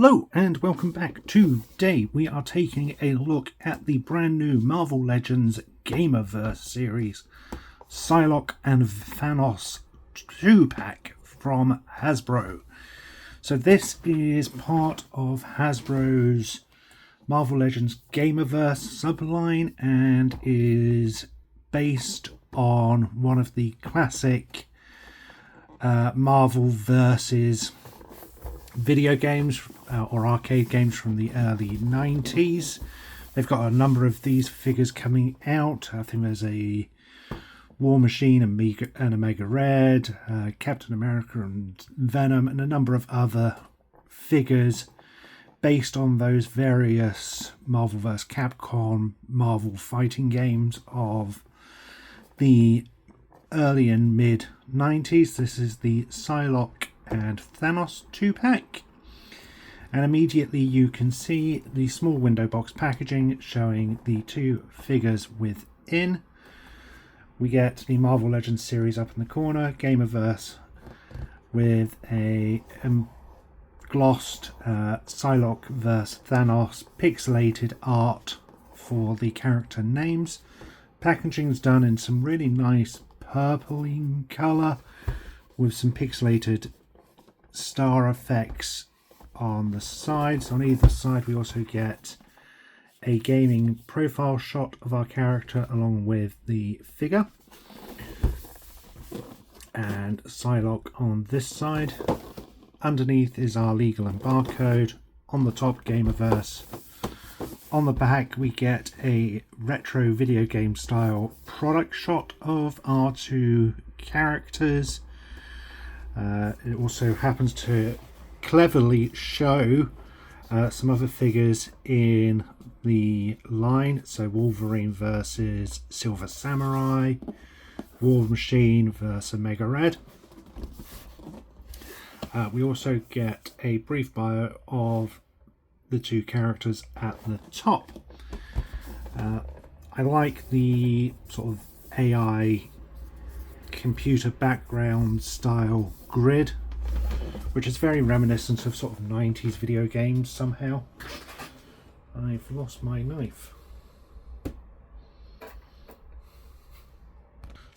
Hello and welcome back. Today we are taking a look at the brand new Marvel Legends Gamerverse series, Psylocke and Thanos 2-pack from Hasbro. So this is part of Hasbro's Marvel Legends Gamerverse subline and is based on one of the classic Marvel versus video games or arcade games from the early 90s. They've got a number of these figures coming out. I think there's a War Machine and Omega Red, Captain America and Venom, and a number of other figures based on those various Marvel vs. Capcom Marvel fighting games of the early and mid 90s. This is the Psylocke and Thanos 2-pack, and immediately you can see the small window box packaging showing the two figures within. We get the Marvel Legends series up in the corner, Gamerverse, with a glossed Psylocke vs Thanos pixelated art for the character names. Packaging's done in some really nice purpling colour with some pixelated star effects on the sides. On either side we also get a gaming profile shot of our character along with the figure, and Psylocke on this side. Underneath is our legal and barcode. On the top, Gamerverse. On the back we get a retro video game style product shot of our two characters. It also happens to cleverly show some other figures in the line. So Wolverine versus Silver Samurai, War Machine versus Omega Red. We also get a brief bio of the two characters at the top. I like the sort of AI computer background style grid, which is very reminiscent of sort of 90s video games somehow. I've lost my knife.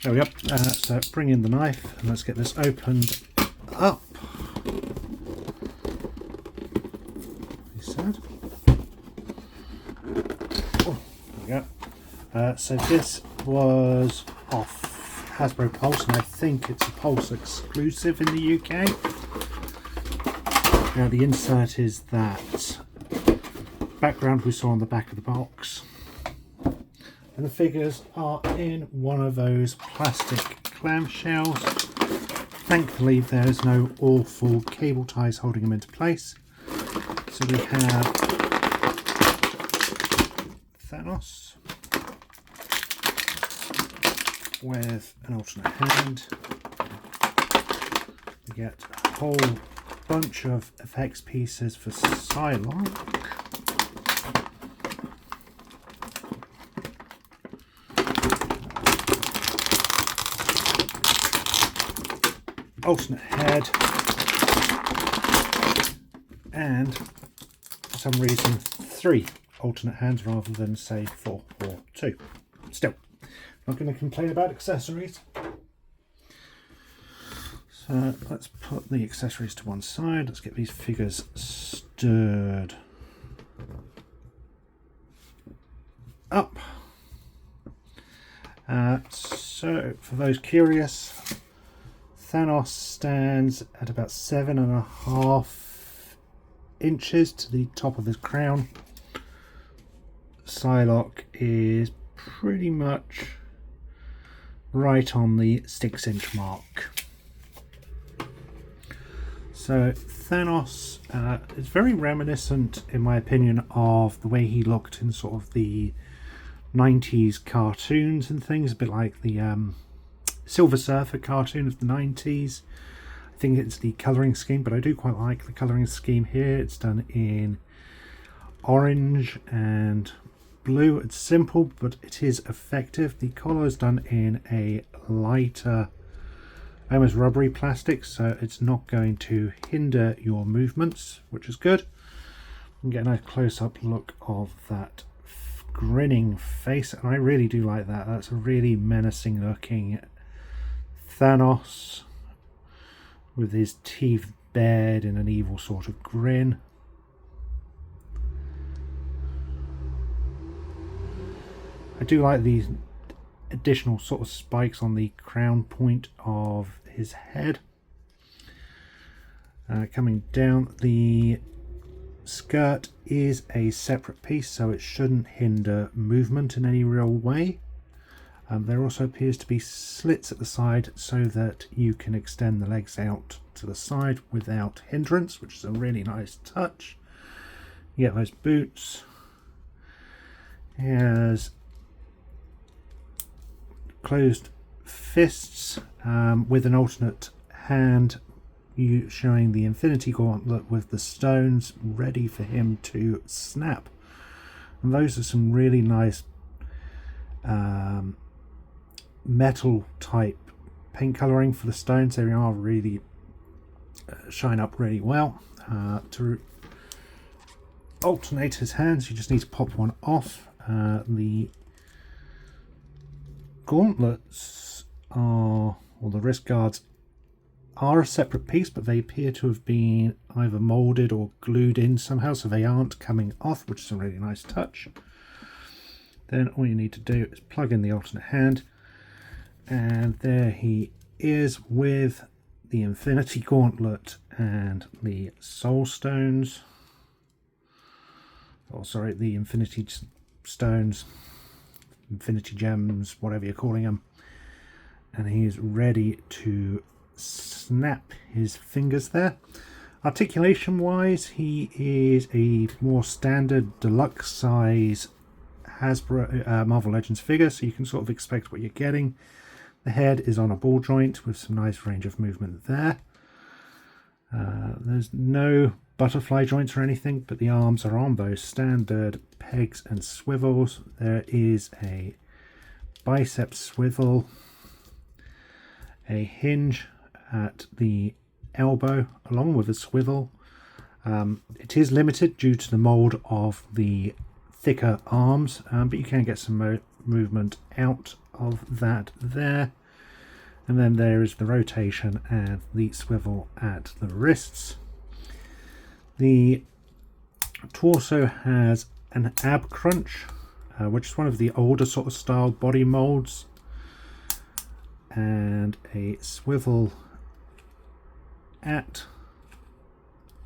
There we go. So bring in the knife and let's get this opened up. He said. Oh, there we go. So this was off Hasbro Pulse, and I think it's a Pulse exclusive in the UK. Now the insert is that background we saw on the back of the box, and the figures are in one of those plastic clamshells. Thankfully there's no awful cable ties holding them into place. So we have Thanos with an alternate hand. We get a whole bunch of effects pieces for Psylocke. Alternate head, and for some reason 3 alternate hands rather than say 4 or 2. Still, not going to complain about accessories. So let's put the accessories to one side. Let's get these figures stirred up. So for those curious, Thanos stands at about 7.5 inches to the top of his crown. Psylocke is pretty much right on the 6-inch mark. So Thanos is very reminiscent, in my opinion, of the way he looked in sort of the 90s cartoons and things, a bit like the Silver Surfer cartoon of the 90s. I think it's the colouring scheme, but I do quite like the colouring scheme here. It's done in orange and blue. It's simple, but it is effective. The collar is done in a lighter, almost rubbery plastic, so it's not going to hinder your movements, which is good. can get a nice close-up look of that grinning face, and I really do like that. That's a really menacing looking Thanos with his teeth bared in an evil sort of grin. I do like these additional sort of spikes on the crown point of his head. Coming down, the skirt is a separate piece, so it shouldn't hinder movement in any real way. There also appears to be slits at the side so that you can extend the legs out to the side without hindrance, which is a really nice touch. You get those boots. He has closed fists with an alternate hand, showing the Infinity Gauntlet with the stones ready for him to snap. And those are some really nice metal type paint colouring for the stones. They are really shine up really well. To alternate his hands, you just need to pop one off. The gauntlets are, or the wrist guards are a separate piece, but they appear to have been either moulded or glued in somehow, so they aren't coming off, which is a really nice touch. Then all you need to do is plug in the alternate hand, and there he is with the Infinity Gauntlet and the Soul Stones. Oh, sorry, the Infinity Stones, Infinity Gems, whatever you're calling them. And he is ready to snap his fingers there. Articulation wise, he is a more standard deluxe size Hasbro Marvel Legends figure, so you can sort of expect what you're getting. The head is on a ball joint with some nice range of movement there. There's no butterfly joints or anything, but the arms are on those standard pegs and swivels. There is a bicep swivel, a hinge at the elbow along with a swivel. It is limited due to the mold of the thicker arms, but you can get some movement out of that there. And then there is the rotation and the swivel at the wrists. The torso has an ab crunch, which is one of the older sort of style body molds, and a swivel at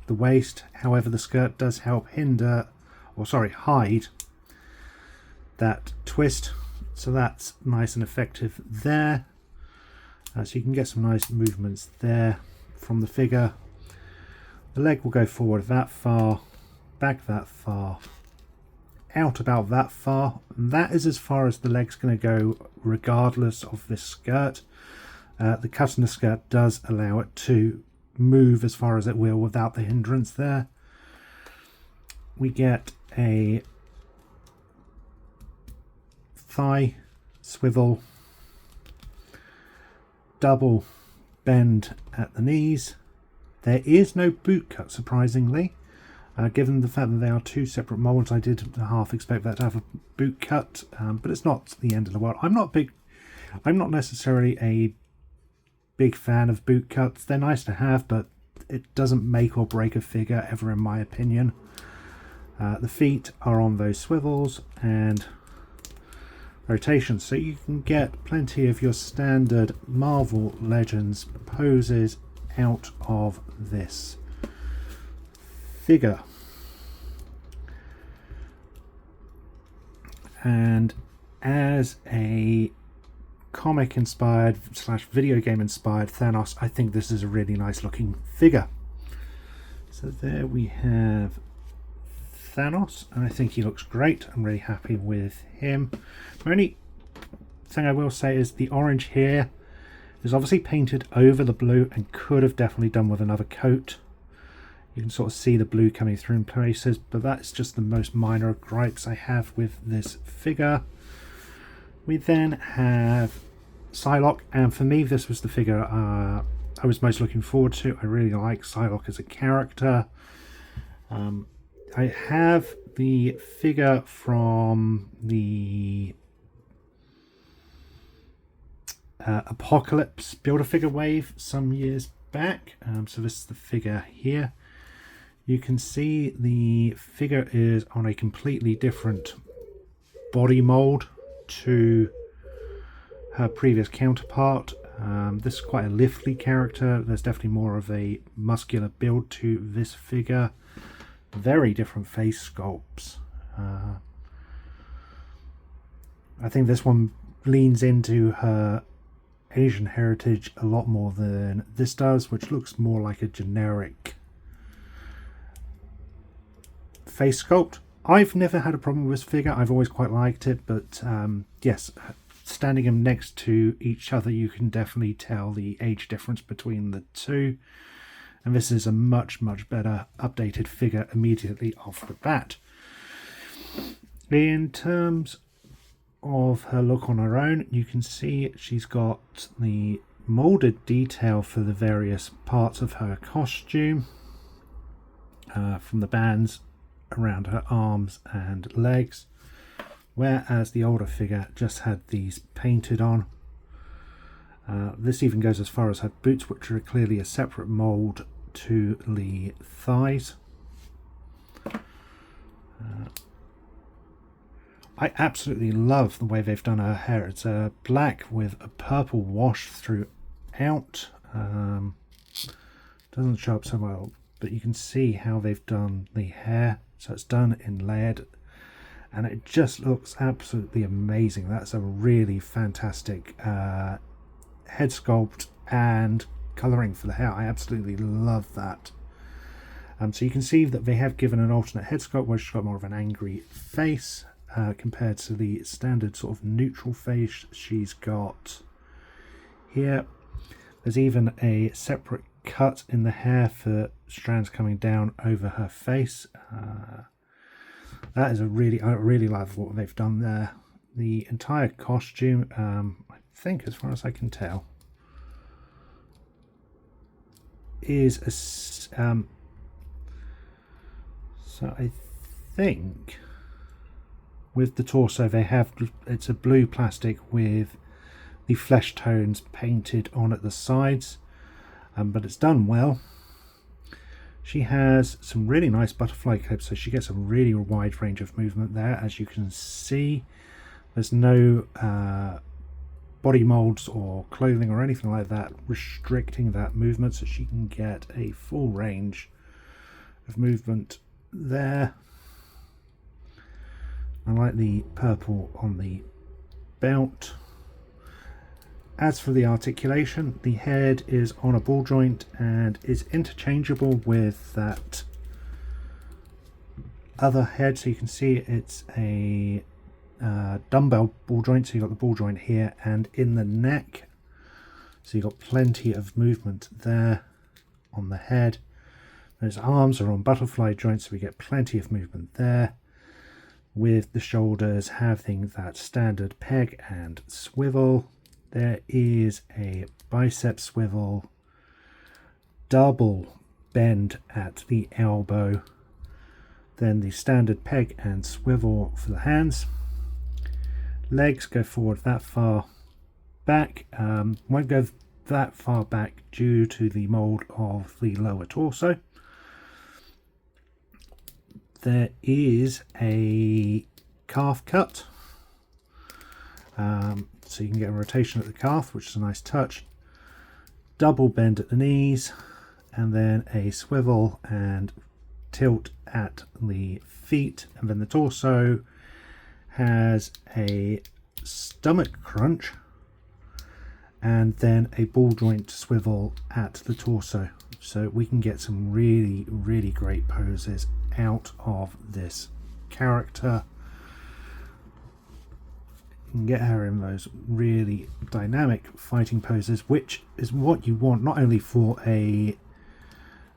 the waist. However, the skirt does help hide that twist, so that's nice and effective there. So you can get some nice movements there from the figure. The leg will go forward that far, back that far, out about that far, and that is as far as the leg's going to go regardless of this skirt. The cut in the skirt does allow it to move as far as it will without the hindrance there. We get a thigh swivel, double bend at the knees. There is no boot cut, surprisingly. Given the fact that they are two separate molds, I did half expect that to have a boot cut, but it's not the end of the world. I'm not necessarily a big fan of boot cuts. They're nice to have, but it doesn't make or break a figure ever, in my opinion. The feet are on those swivels and rotation, so you can get plenty of your standard Marvel Legends poses out of this figure. And as a comic inspired / video game inspired Thanos, I think this is a really nice looking figure. So there we have Thanos, and I think he looks great. I'm really happy with him. The only thing I will say is the orange here is obviously painted over the blue and could have definitely done with another coat. You can sort of see the blue coming through in places, but that's just the most minor gripes I have with this figure. We then have Psylocke, and for me this was the figure I was most looking forward to. I really like Psylocke as a character. I have the figure from the Apocalypse Build-A-Figure wave some years back. So this is the figure here. You can see the figure is on a completely different body mold to her previous counterpart. This is quite a lively character. There's definitely more of a muscular build to this figure. Very different face sculpts. I think this one leans into her Asian heritage a lot more than this does, which looks more like a generic face sculpt. I've never had a problem with this figure. I've always quite liked it, but yes, standing them next to each other, you can definitely tell the age difference between the two. And this is a much, much better updated figure immediately off the bat. In terms of her look on her own, you can see she's got the molded detail for the various parts of her costume, from the bands around her arms and legs, whereas the older figure just had these painted on. This even goes as far as her boots, which are clearly a separate mold to the thighs. I absolutely love the way they've done her hair. It's black with a purple wash throughout. Doesn't show up so well, but you can see how they've done the hair. So it's done in layered, and it just looks absolutely amazing. That's a really fantastic head sculpt and colouring for the hair. I absolutely love that. So you can see that they have given an alternate head sculpt where she's got more of an angry face compared to the standard sort of neutral face she's got here. There's even a separate cut in the hair for strands coming down over her face. That is I really love what they've done there. The entire costume, I think, as far as I can tell, is a so I think with the torso they have, it's a blue plastic with the flesh tones painted on at the sides, but it's done well. She has some really nice butterfly clips, so she gets a really wide range of movement there. As you can see, there's no body molds or clothing or anything like that restricting that movement, so she can get a full range of movement there. I like the purple on the belt. As for the articulation, the head is on a ball joint and is interchangeable with that other head. So you can see it's a dumbbell ball joint. So you've got the ball joint here and in the neck. So you've got plenty of movement there on the head. Those arms are on butterfly joints, so we get plenty of movement there. With the shoulders having that standard peg and swivel. There is a bicep swivel, double bend at the elbow, then the standard peg and swivel for the hands. Legs go forward that far back, won't go that far back due to the mold of the lower torso. There is a calf cut. So you can get a rotation at the calf, which is a nice touch. Double bend at the knees, and then a swivel and tilt at the feet. And then the torso has a stomach crunch, and then a ball joint swivel at the torso. So we can get some really, really great poses out of this character. And get her in those really dynamic fighting poses, which is what you want not only for a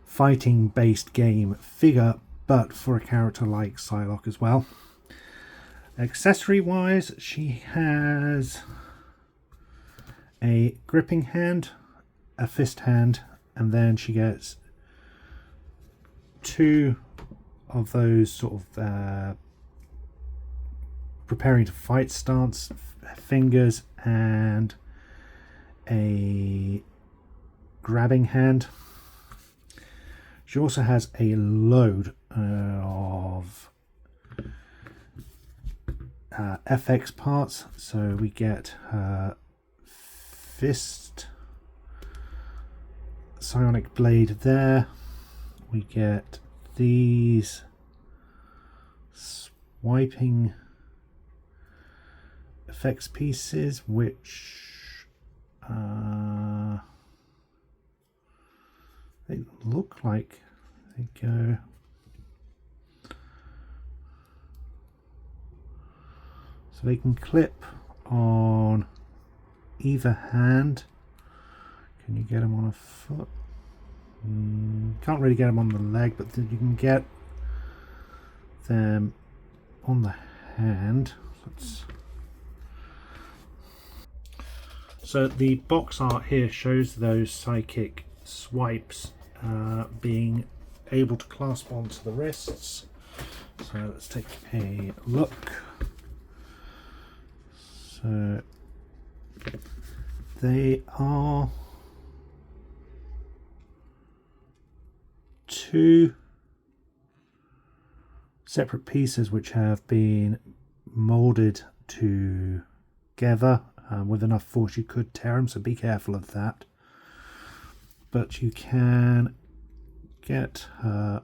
fighting based game figure but for a character like Psylocke as well. Accessory wise, she has a gripping hand, a fist hand, and then she gets two of those sort of preparing to fight stance fingers and a grabbing hand. She also has a load of FX parts. So we get her fist, psionic blade there. We get these swiping effects pieces, which they look like they go so they can clip on either hand. Can you get them on a foot? Can't really get them on the leg, but you can get them on the hand. So the box art here shows those psychic swipes being able to clasp onto the wrists. So let's take a look. So they are two separate pieces which have been molded together. With enough force you could tear them, so be careful of that. But you can get her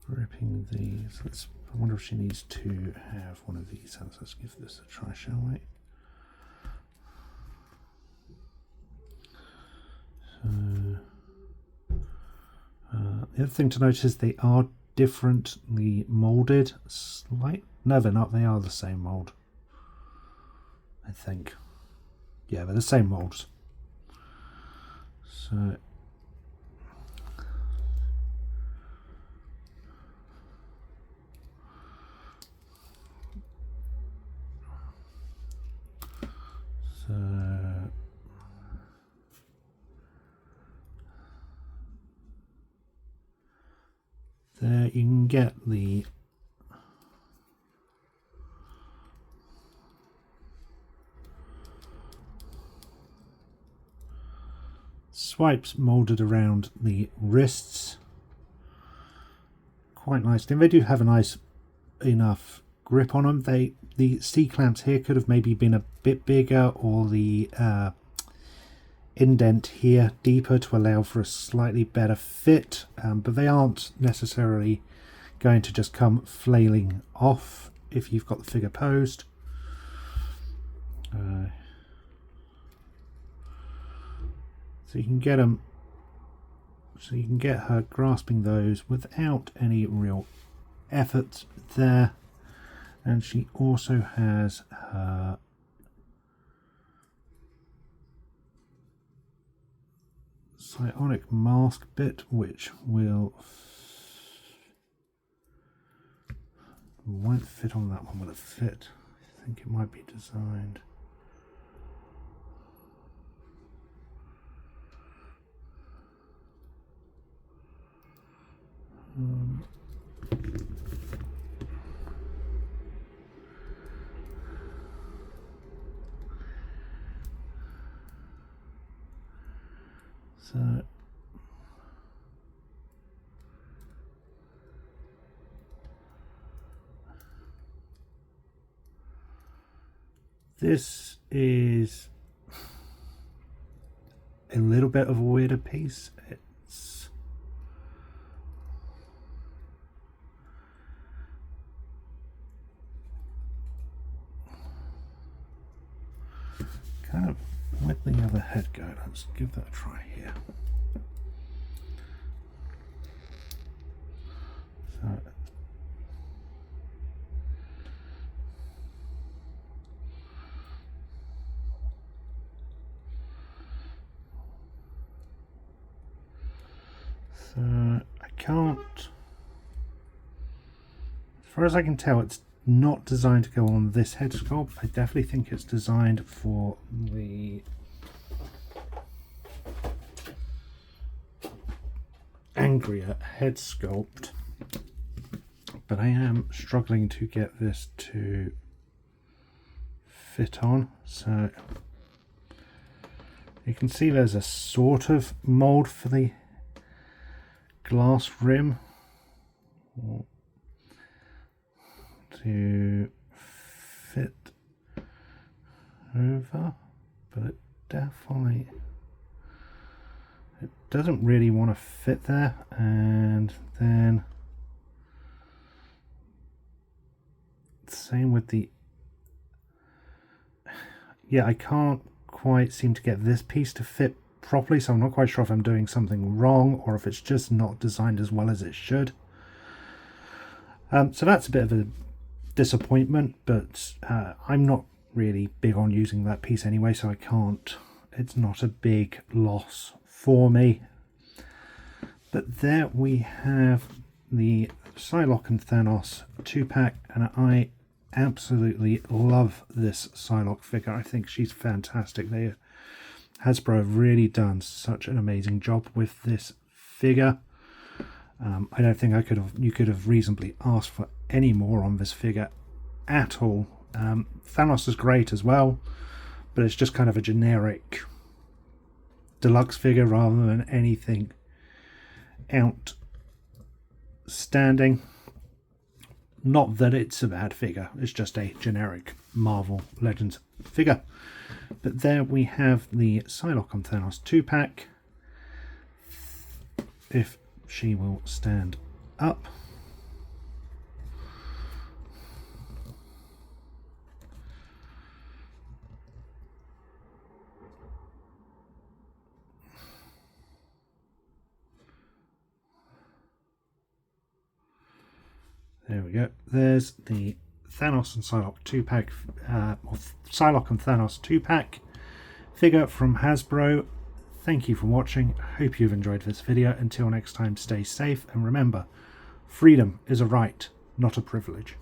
gripping these. I wonder if she needs to have one of these. Let's give this a try, shall we? So, the other thing to notice is they are differently molded. No, they're not. They are the same mold, I think. Yeah, they're the same molds. So there you can get the swipes molded around the wrists quite nicely. And they do have a nice enough grip on them. The C clamps here could have maybe been a bit bigger, or the indent here deeper to allow for a slightly better fit, but they aren't necessarily going to just come flailing off if you've got the figure posed. So you can get them, so you can get her grasping those without any real effort there. And she also has her psionic mask bit, which won't fit on that one. Will it fit? I think it might be designed. So this is a little bit of a weirder piece. It's kind of let the other head go. Let's give that a try here. So I can't, as far as I can tell, it's not designed to go on this head sculpt. I definitely think it's designed for the angrier head sculpt, but I am struggling to get this to fit on. So you can see there's a sort of mold for the glass rim to fit over, but it definitely doesn't really want to fit there. And then same with the, yeah, I can't quite seem to get this piece to fit properly, so I'm not quite sure if I'm doing something wrong or if it's just not designed as well as it should. So that's a bit of a disappointment, but I'm not really big on using that piece anyway, so I can't, it's not a big loss for me. But there we have the Psylocke and Thanos 2-pack, and I absolutely love this Psylocke figure. I think she's fantastic. Hasbro have really done such an amazing job with this figure. I don't think you could have reasonably asked for any more on this figure at all. Thanos is great as well, but it's just kind of a generic deluxe figure rather than anything outstanding. Not that it's a bad figure, it's just a generic Marvel Legends figure. But there we have the Psylocke and Thanos 2-pack. If she will stand up. There we go. There's the Thanos and Psylocke 2-pack, or Psylocke and Thanos 2-pack figure from Hasbro. Thank you for watching. Hope you've enjoyed this video. Until next time, stay safe, and remember, freedom is a right, not a privilege.